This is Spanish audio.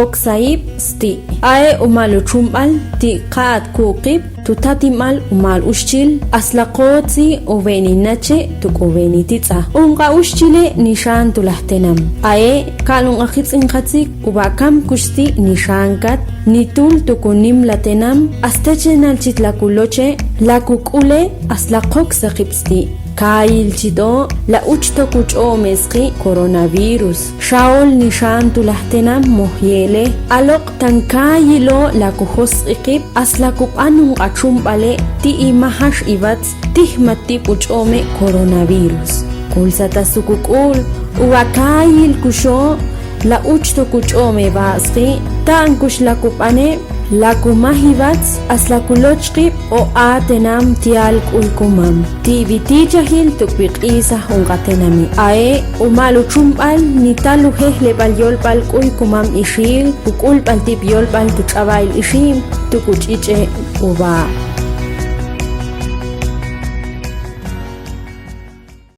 oxaib sti ae umalu chumbal ti qaat kuqib tutatimal umal ushchil aslaqotsi uveninache tukuvenititsa unqa ushchile nishan tulahtenam ae kalun akhitsinqatsik ubakam kushti nishankat nitul tukunim latenam astachenal chitlakuloche lakukule aslaqok saqipsti Kail chido la uchto kucho mezqi coronavirus shaol nishan tulahtenam mohyele alok tankayilo la kuhos iqib aslakub anun achumbale ti imahash ibats tihmati kuchome coronavirus kulsata sukukul uwakayil kusho la uchto kuchome basqi tankush lakubane lakumahibats aslakulochqib o atenam tial kulkumam tibitichahil tukbiqisa hunqatenami ae umalu chumbal nitalu hehlebal yolbal kulkumam ishil ukulbal tip yolbal tuchabail ishim tukuchiche uba